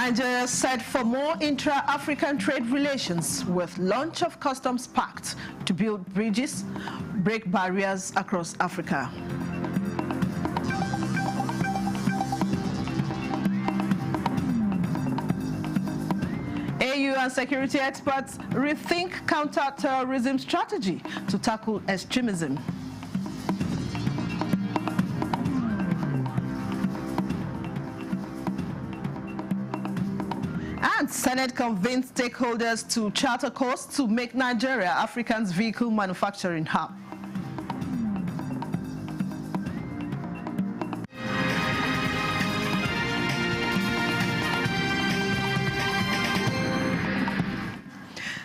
Nigeria set for more intra-African trade relations with launch of customs pact to build bridges, break barriers across Africa. AU and security experts rethink counter-terrorism strategy to tackle extremism. And Senate convinced stakeholders to charter course to make Nigeria Africa's vehicle manufacturing hub.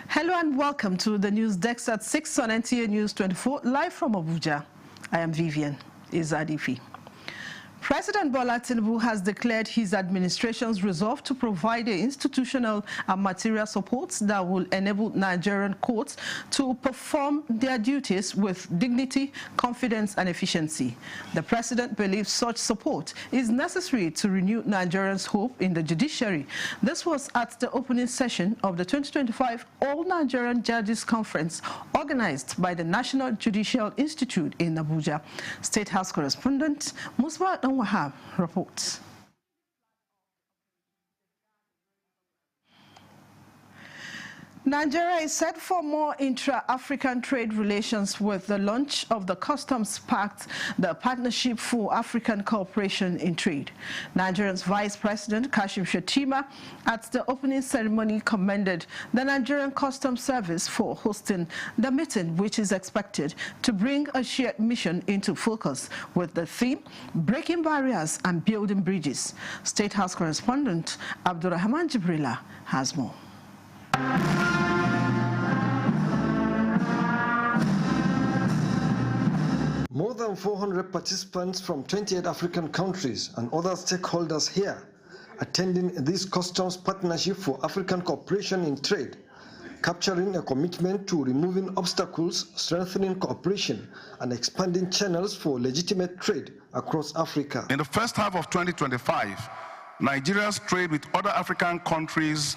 Hello and welcome to the news desk at 6 on NTA News 24, live from Abuja. I am Vivian Izadifi. President Bola Tinubu has declared his administration's resolve to provide the institutional and material supports that will enable Nigerian courts to perform their duties with dignity, confidence, and efficiency. The president believes such support is necessary to renew Nigerians' hope in the judiciary. This was at the opening session of the 2025 All Nigerian Judges Conference organized by the National Judicial Institute in Abuja. State House correspondent Musba Wahab reports. Nigeria is set for more intra-African trade relations with the launch of the Customs Pact, the Partnership for African Cooperation in Trade. Nigeria's Vice President Kashim Shettima at the opening ceremony commended the Nigerian Customs Service for hosting the meeting, which is expected to bring a shared mission into focus with the theme Breaking Barriers and Building Bridges. State House correspondent Abdurrahman Jibrila has more. More than 400 participants from 28 African countries and other stakeholders here attending this Customs Partnership for African Cooperation in Trade, capturing a commitment to removing obstacles, strengthening cooperation, and expanding channels for legitimate trade across Africa. In the first half of 2025, Nigeria's trade with other African countries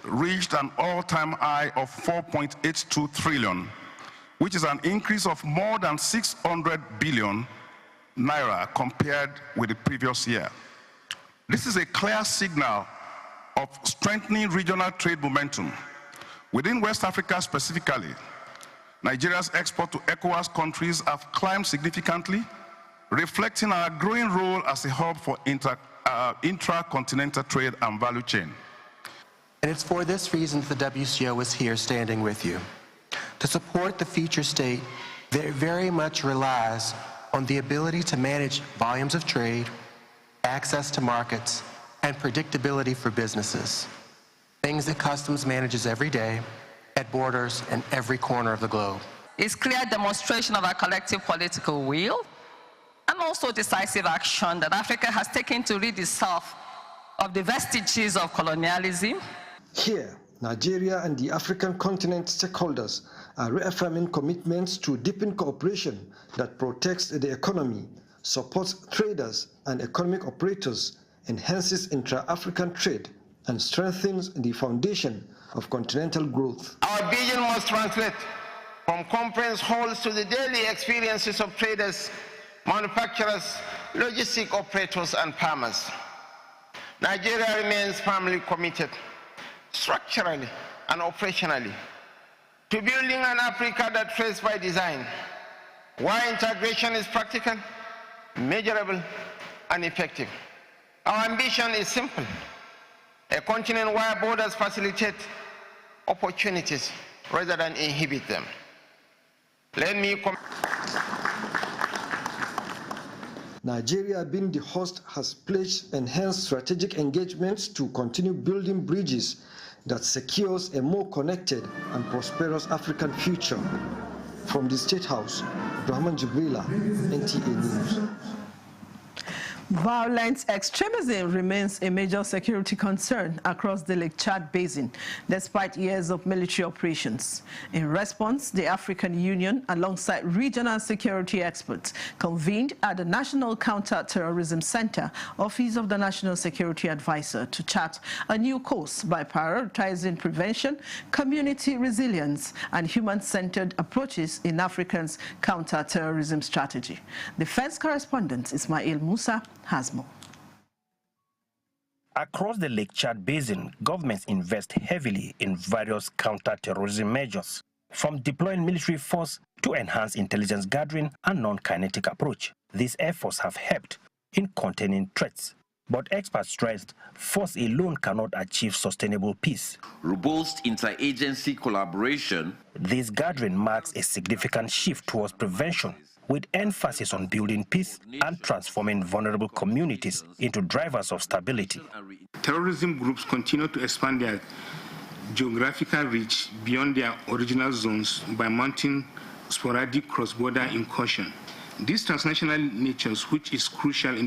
reached an all-time high of 4.82 trillion, which is an increase of more than 600 billion naira compared with the previous year. This is a clear signal of strengthening regional trade momentum. Within West Africa specifically, Nigeria's export to ECOWAS countries have climbed significantly, reflecting our growing role as a hub for intra-continental trade and value chain. And it's for this reason that the WCO is here standing with you. To support the future state that very much relies on the ability to manage volumes of trade, access to markets, and predictability for businesses. Things that Customs manages every day at borders in every corner of the globe. It's clear demonstration of our collective political will and also decisive action that Africa has taken to rid itself of the vestiges of colonialism. Here, Nigeria and the African continent stakeholders are reaffirming commitments to deepen cooperation that protects the economy, supports traders and economic operators, enhances intra-African trade, and strengthens the foundation of continental growth. Our vision must translate from conference halls to the daily experiences of traders, manufacturers, logistic operators, and farmers. Nigeria remains firmly committed, structurally and operationally, to building an Africa that trades by design, where integration is practical, measurable, and effective. Our ambition is simple: a continent where borders facilitate opportunities rather than inhibit them. Let me Nigeria, being the host, has pledged enhanced strategic engagements to continue building bridges that secures a more connected and prosperous African future. From the State House, Abdurrahman Jibrila, NTA News. Violent extremism remains a major security concern across the Lake Chad Basin, despite years of military operations. In response, the African Union, alongside regional security experts, convened at the National Counter-Terrorism Center, Office of the National Security Advisor, to chart a new course by prioritizing prevention, community resilience, and human-centered approaches in Africa's counter-terrorism strategy. Defense correspondent Ismail Musa has more. Across the Lake Chad Basin, governments invest heavily in various counter-terrorism measures, from deploying military force to enhance intelligence gathering and non-kinetic approach. These efforts have helped in containing threats, but experts stressed force alone cannot achieve sustainable peace. Robust interagency collaboration. This gathering marks a significant shift towards prevention, with emphasis on building peace and transforming vulnerable communities into drivers of stability. Terrorism groups continue to expand their geographical reach beyond their original zones by mounting sporadic cross-border incursion. This transnational nature, which is crucial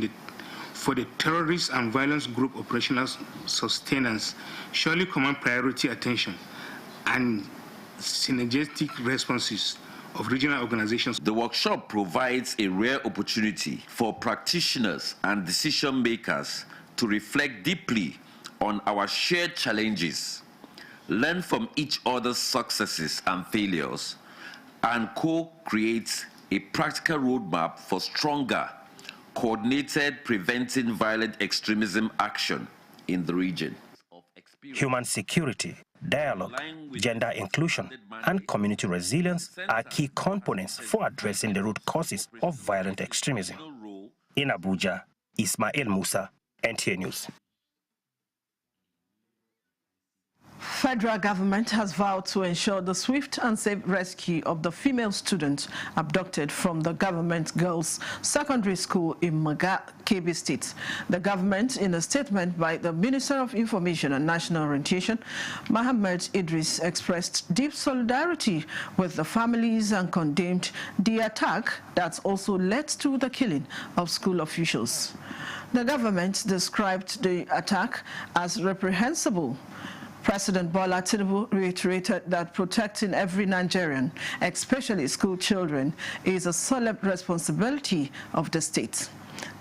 for the terrorist and violence group operational sustenance, surely command priority attention and synergistic responses of regional organizations. The workshop provides a rare opportunity for practitioners and decision makers to reflect deeply on our shared challenges, learn from each other's successes and failures, and co-create a practical roadmap for stronger, coordinated preventing violent extremism action in the region. Human security, dialogue, gender inclusion, and community resilience are key components for addressing the root causes of violent extremism. In Abuja, Ismail Musa, NTA News. Federal government has vowed to ensure the swift and safe rescue of the female student abducted from the government girls' secondary school in Maga, Kebbi State. The government, in a statement by the Minister of Information and National Orientation, Mohammed Idris, expressed deep solidarity with the families and condemned the attack that also led to the killing of school officials. The government described the attack as reprehensible. President Bola Tinubu reiterated that protecting every Nigerian, especially school children, is a solemn responsibility of the state.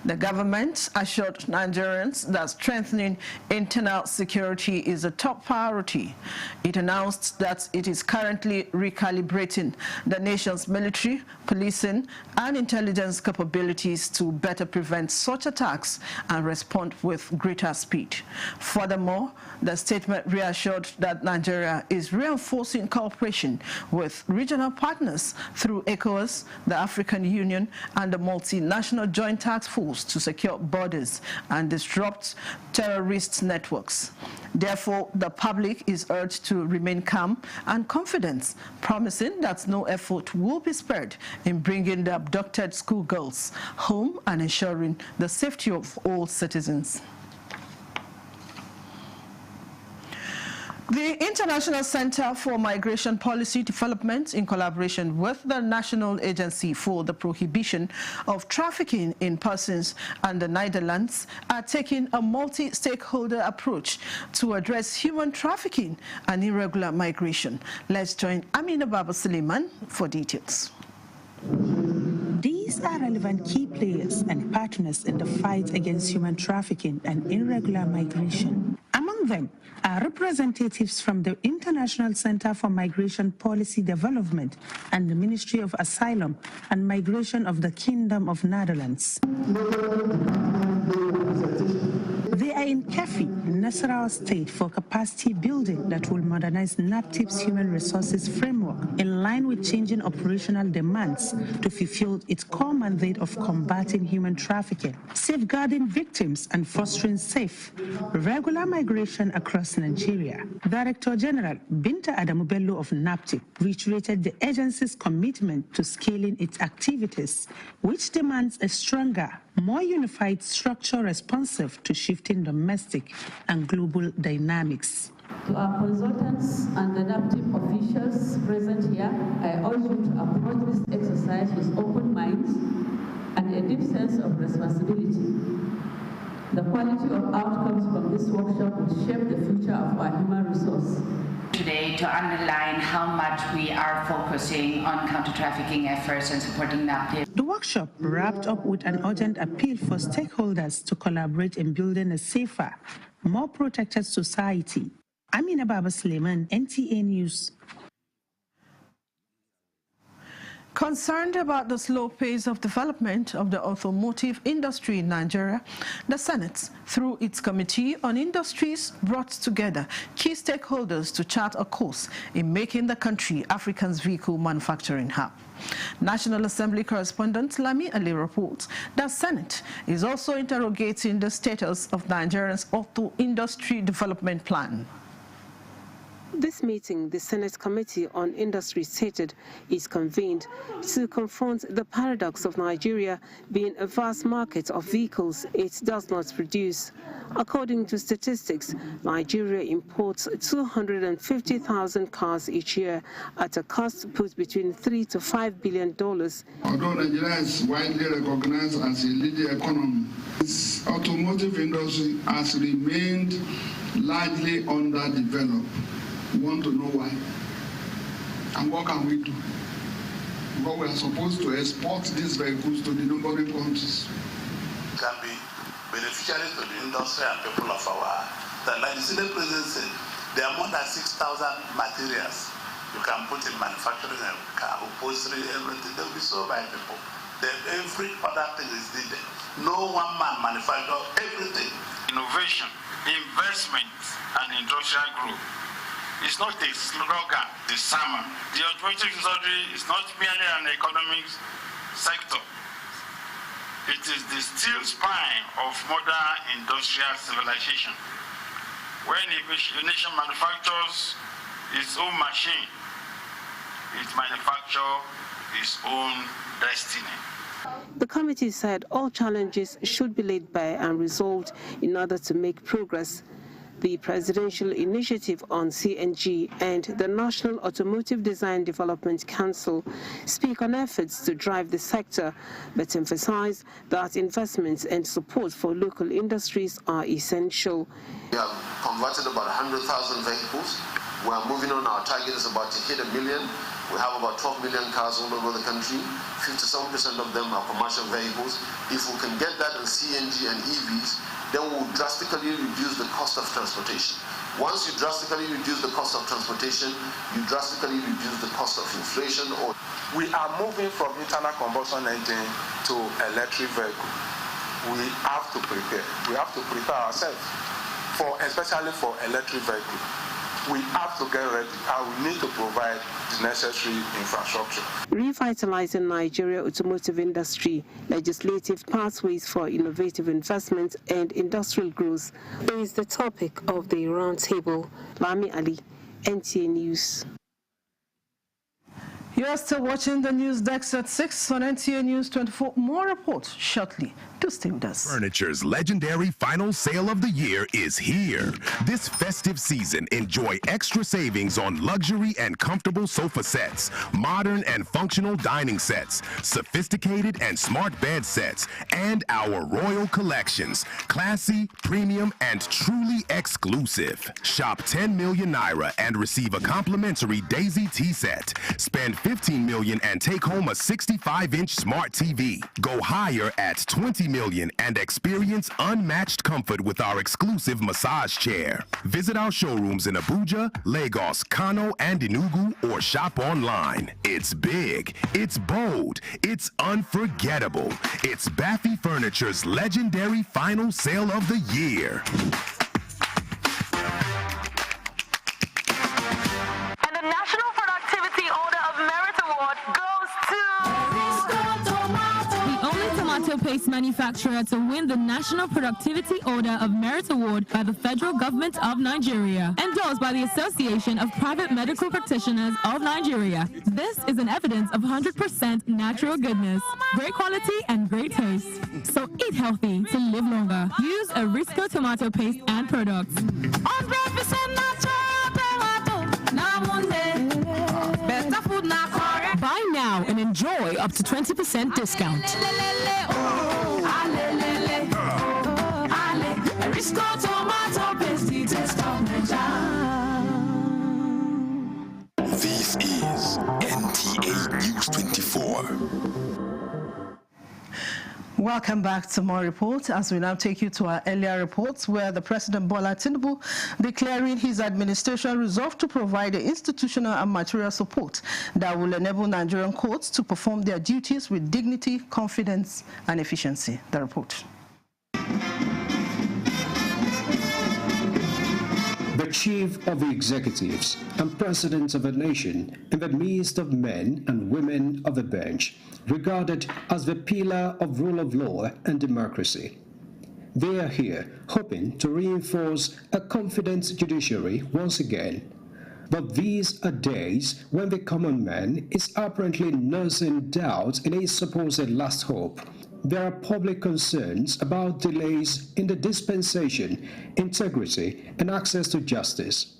The government assured Nigerians that strengthening internal security is a top priority. It announced that it is currently recalibrating the nation's military, policing, and intelligence capabilities to better prevent such attacks and respond with greater speed. Furthermore, the statement reassured that Nigeria is reinforcing cooperation with regional partners through ECOWAS, the African Union, and the Multinational Joint Task Force to secure borders and disrupt terrorist networks. Therefore, the public is urged to remain calm and confident, promising that no effort will be spared in bringing the abducted schoolgirls home and ensuring the safety of all citizens. The International Center for Migration Policy Development, in collaboration with the National Agency for the Prohibition of Trafficking in Persons and the Netherlands, are taking a multi-stakeholder approach to address human trafficking and irregular migration. Let's join Amina Baba Suleiman for details. These are relevant key players and partners in the fight against human trafficking and irregular migration. Among them are representatives from the International Center for Migration Policy Development and the Ministry of Asylum and Migration of the Kingdom of Netherlands. They are in Kefi, Nasarawa State, for capacity building that will modernize NAPTIP's human resources framework in line with changing operational demands to fulfill its core mandate of combating human trafficking, safeguarding victims, and fostering safe, regular migration across Nigeria. Director General Binta Adamu Bello of NAPTIP reiterated the agency's commitment to scaling its activities, which demands a stronger, more unified structure responsive to shifting domestic and global dynamics. To our consultants and the NAPTIP officials present here, I urge you to approach this exercise with open minds and a deep sense of responsibility. The quality of outcomes from this workshop will shape the future of our human resource. Today to underline how much we are focusing on counter-trafficking efforts and supporting NAPTIP. The workshop wrapped up with an urgent appeal for stakeholders to collaborate in building a safer, more protected society. Amina Baba Suleiman, NTA News. Concerned about the slow pace of development of the automotive industry in Nigeria, the Senate, through its Committee on Industries, brought together key stakeholders to chart a course in making the country Africa's vehicle manufacturing hub. National Assembly correspondent Lami Ali reports that Senate is also interrogating the status of Nigeria's auto industry development plan. This meeting, the Senate Committee on Industry stated, is convened to confront the paradox of Nigeria being a vast market of vehicles it does not produce. According to statistics, Nigeria imports 250,000 cars each year at a cost put between $3 to $5 billion. Although Nigeria is widely recognized as a leading economy, its automotive industry has remained largely underdeveloped. We want to know why. And what can we do? Because we are supposed to export these vehicles to the neighboring countries. Can be beneficiary to the industry and people of like the Senate President said, there are more than 6,000 materials you can put in manufacturing a car, upholstery, everything. They'll be sold by people. Then every other thing is needed. No one man manufactures everything. Innovation, investment, and industrial growth. It's not a slogan, the sermon. The automotive industry is not merely an economic sector. It is the steel spine of modern industrial civilization. When a nation manufactures its own machine, it manufactures its own destiny. The committee said all challenges should be laid bare and resolved in order to make progress. The Presidential Initiative on CNG and the National Automotive Design Development Council speak on efforts to drive the sector, but emphasize that investments and support for local industries are essential. We have converted about 100,000 vehicles. We are moving on. Our target is about to hit 1 million. We have about 12 million cars all over the country. 57% of them are commercial vehicles. If we can get that in CNG and EVs, then we'll drastically reduce the cost of transportation. Once you drastically reduce the cost of transportation, you drastically reduce the cost of inflation. We are moving from internal combustion engine to electric vehicle. We have to prepare. We have to prepare ourselves, especially for electric vehicle. We have to get ready and we need to provide the necessary infrastructure. Revitalizing Nigeria automotive industry, legislative pathways for innovative investment and industrial growth is the topic of the roundtable. Lami Ali, NTA News. You are still watching the news desk at 6 on NTA News 24. More reports shortly. To stay with us. Furniture's legendary final sale of the year is here. This festive season, enjoy extra savings on luxury and comfortable sofa sets, modern and functional dining sets, sophisticated and smart bed sets, and our royal collections. Classy, premium, and truly exclusive. Shop 10 million naira and receive a complimentary Daisy tea set. Spend 15 million and take home a 65-inch smart TV. Go higher at 20 million and experience unmatched comfort with our exclusive massage chair. Visit our showrooms in Abuja, Lagos, Kano, and Enugu, or shop online. It's big, it's bold, it's unforgettable. It's Baffy Furniture's legendary final sale of the year. And the National Productivity Order of Merit Award goes to the only tomato paste manufacturer to win the National Productivity Order of Merit Award by the Federal Government of Nigeria, endorsed by the Association of Private Medical Practitioners of Nigeria. This is an evidence of 100% natural goodness, great quality, and great taste. So eat healthy to live longer. Use Arisco tomato paste and products. 100% natural tomato. Better food now. Buy now and enjoy up to 20% discount. Risco tomato paste, the taste of Nigeria. This is NTA News 24. Welcome back to more reports as we now take you to our earlier reports where the President Bola Tinubu declaring his administration resolved to provide the institutional and material support that will enable Nigerian courts to perform their duties with dignity, confidence and efficiency. The report. The chief of the executives and president of a nation in the midst of men and women of the bench, regarded as the pillar of rule of law and democracy. They are here hoping to reinforce a confident judiciary once again. But these are days when the common man is apparently nursing doubt in his supposed last hope. There are public concerns about delays in the dispensation, integrity, and access to justice.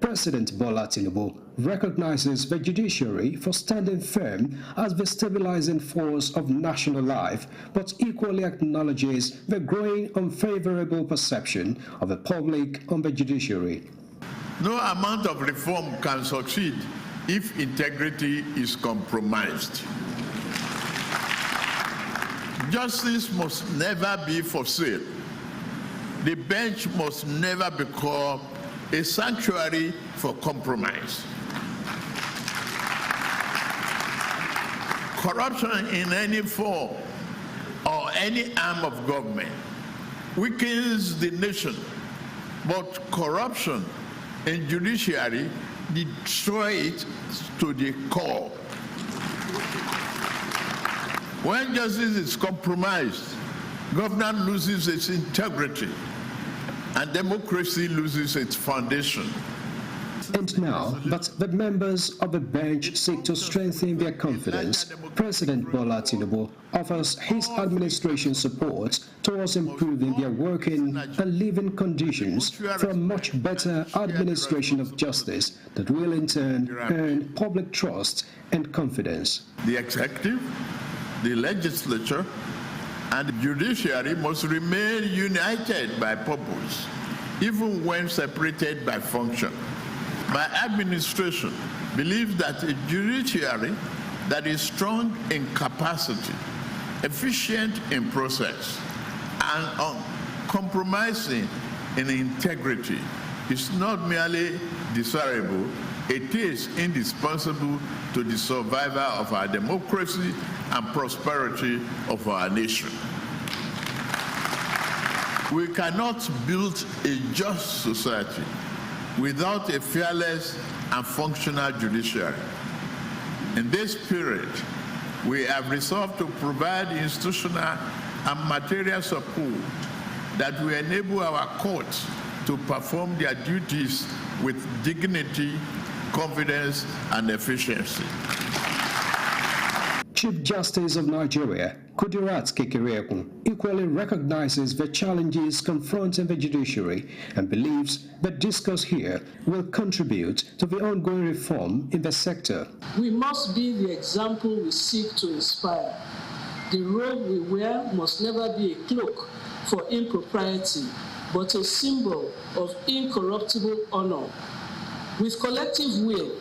President Bola Tinubu recognizes the judiciary for standing firm as the stabilizing force of national life, but equally acknowledges the growing unfavorable perception of the public on the judiciary. No amount of reform can succeed if integrity is compromised. Justice must never be for sale. The bench must never become a sanctuary for compromise. Corruption in any form or any arm of government weakens the nation, but corruption in judiciary destroys it to the core. When justice is compromised, government loses its integrity and democracy loses its foundation. And now that the members of the bench seek to strengthen their confidence, President Bola Tinubu offers his administration support towards improving their working and living conditions for a much better administration of justice that will in turn earn public trust and confidence. The executive, the legislature, and the judiciary must remain united by purpose, even when separated by function. My administration believes that a judiciary that is strong in capacity, efficient in process, and uncompromising in integrity is not merely desirable, it is indispensable to the survival of our democracy and prosperity of our nation. We cannot build a just society without a fearless and functional judiciary. In this period, we have resolved to provide institutional and material support that will enable our courts to perform their duties with dignity, confidence, and efficiency. Chief Justice of Nigeria, Kudirat Kekereekun, equally recognizes the challenges confronting the judiciary and believes the discourse here will contribute to the ongoing reform in the sector. We must be the example we seek to inspire. The robe we wear must never be a cloak for impropriety, but a symbol of incorruptible honor. With collective will,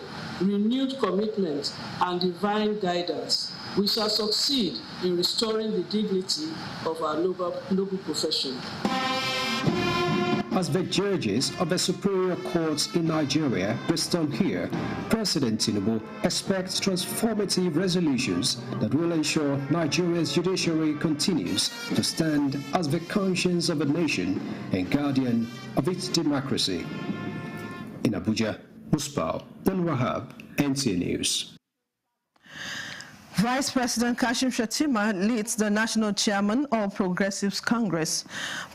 renewed commitment, and divine guidance, we shall succeed in restoring the dignity of our noble profession. As the judges of the superior courts in Nigeria respond here, President Tinubu expects transformative resolutions that will ensure Nigeria's judiciary continues to stand as the conscience of a nation and guardian of its democracy. In Abuja, Muspal Dan Wahab, NTA News. Vice President Kashim Shettima leads the National Chairman of Progressives Congress,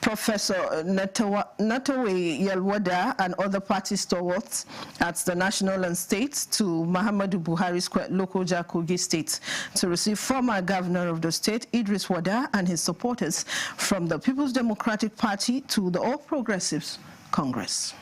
Professor Natawe Yelwada, and other party stalwarts at the national and state to Muhammadu Buhari's Lokoja Kogi State to receive former governor of the state, Idris Wada, and his supporters from the People's Democratic Party to the All Progressives Congress.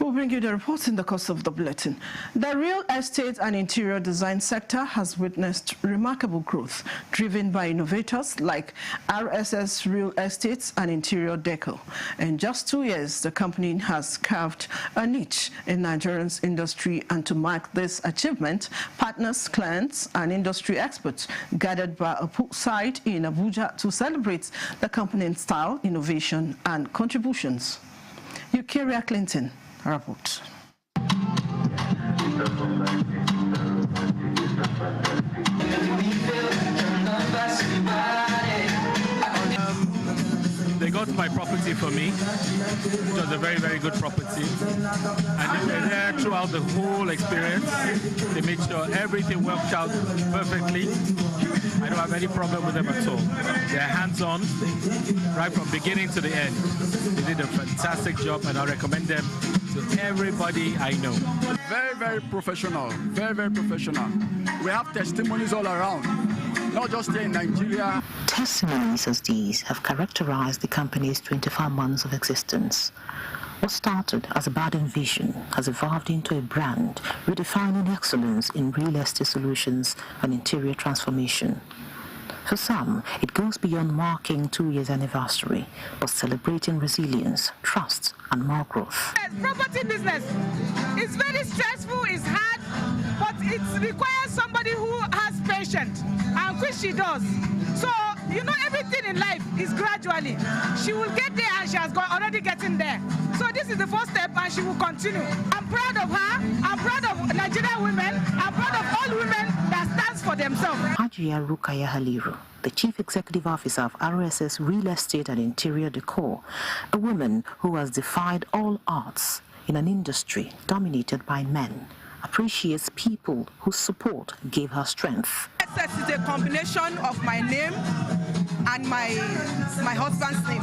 We'll bring you the reports in the course of the bulletin. The real estate and interior design sector has witnessed remarkable growth, driven by innovators like RSS Real Estates and Interior Deco. In just 2 years, the company has carved a niche in Nigeria's industry, and to mark this achievement, partners, clients, and industry experts gathered by a poolside in Abuja to celebrate the company's style, innovation, and contributions. Eukaria Clinton report. They got my property for me. It was a very, very good property. And they were there throughout the whole experience. They made sure everything worked out perfectly. I don't have any problem with them at all. They're hands-on right from beginning to the end. They did a fantastic job, and I recommend them to everybody I know. Very, very professional. Very, very professional. We have testimonies all around, not just here in Nigeria. Testimonies as these have characterized the company's 25 months of existence. What started as a budding vision has evolved into a brand, redefining excellence in real estate solutions and interior transformation. For some, it goes beyond marking 2 years anniversary, but celebrating resilience, trust, and more growth. Property business is very stressful, it's hard, but it requires somebody who has patience, and which she does. So, you know, everything in life is gradually. She will get there, and she has already getting there. So this is the first step, and she will continue. I'm proud of her. I'm proud of Nigerian women. I'm proud of all women that stands for themselves. Hajiya Rukaya Haliru, the Chief Executive Officer of RSS Real Estate and Interior Decor, a woman who has defied all odds in an industry dominated by men, appreciates people whose support gave her strength. RSS is a combination of my name and my husband's name.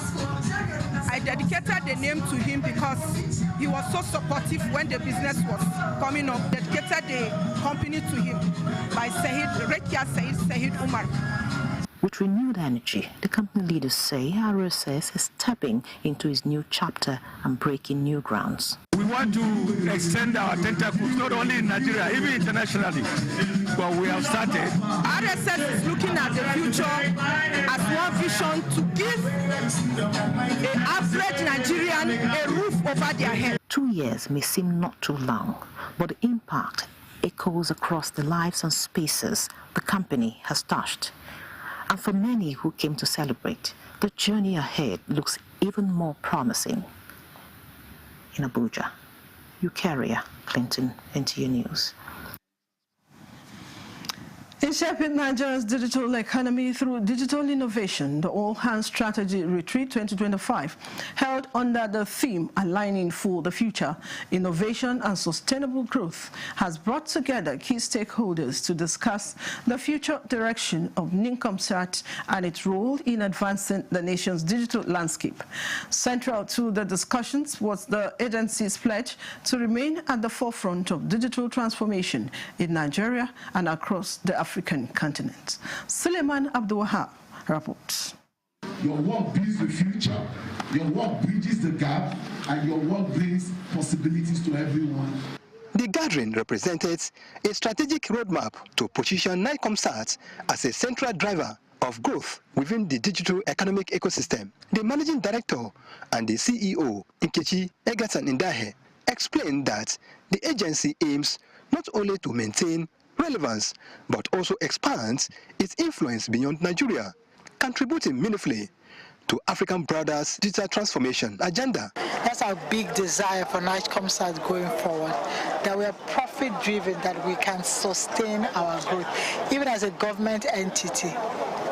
I dedicated the name to him because he was so supportive when the business was coming up. Dedicated the company to him by Rekia Sahid Umar. With renewed energy, the company leaders say RSS is stepping into its new chapter and breaking new grounds. We want to extend our tentacles not only in Nigeria, even internationally. But we have started. RSS is looking at the future as one vision to give an average Nigerian a roof over their head. 2 years may seem not too long, but the impact echoes across the lives and spaces the company has touched. And for many who came to celebrate, the journey ahead looks even more promising. In Abuja, Eukaria Clinton, NTA News. In shaping Nigeria's digital economy through digital innovation, the All Hands Strategy Retreat 2025, held under the theme Aligning for the Future, Innovation and Sustainable Growth, has brought together key stakeholders to discuss the future direction of NINCOMSAT and its role in advancing the nation's digital landscape. Central to the discussions was the agency's pledge to remain at the forefront of digital transformation in Nigeria and across the African continent. Suleiman Abdulwahab reports. Your work builds the future, your work bridges the gap, and your work brings possibilities to everyone. The gathering represented a strategic roadmap to position NINCOMSAT as a central driver of growth within the digital economic ecosystem. The managing director and the CEO, Nkechi Egerton Indahe, explained that the agency aims not only to maintain relevance, but also expands its influence beyond Nigeria, contributing meaningfully to African brothers' digital transformation agenda. That's our big desire for NINCOMSAT going forward, that we are profit-driven, that we can sustain our growth. Even as a government entity,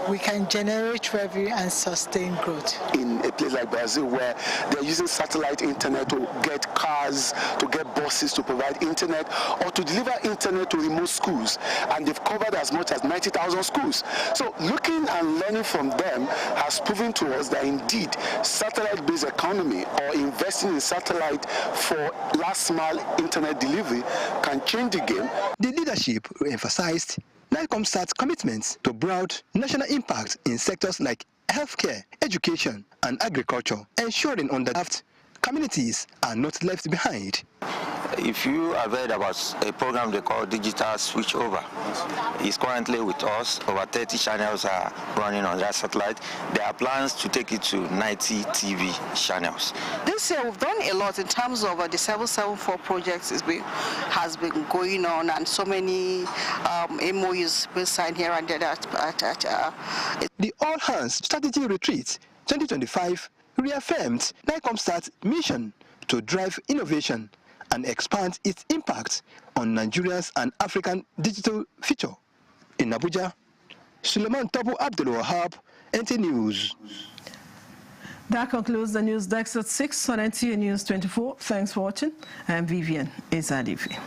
we can generate revenue and sustain growth. In a place like Brazil, where they're using satellite internet to get cars, to get buses to provide internet, or to deliver internet to remote schools, and they've covered as much as 90,000 schools. So looking and learning from them has proven to us that indeed satellite-based economy or investing in satellite for last-mile internet delivery can change the game. The leadership emphasized NINCOMSAT's commitments to broad national impact in sectors like healthcare, education, and agriculture, ensuring underdeveloped communities are not left behind. If you have heard about a program they call Digital Switchover, it's currently with us. Over 30 channels are running on that satellite. There are plans to take it to 90 TV channels. This year we've done a lot in terms of the 774 projects has been going on, and so many MOUs been signed here and there. The All Hands Strategy Retreat 2025 reaffirmed NICOMSAT's mission to drive innovation and expand its impact on Nigeria's and African digital future. In Abuja, Suleiman Tabu Abdul Wahab, NT News. That concludes the news desk at 6 on NTA News 24. Thanks for watching. I'm Vivian Ezadifi.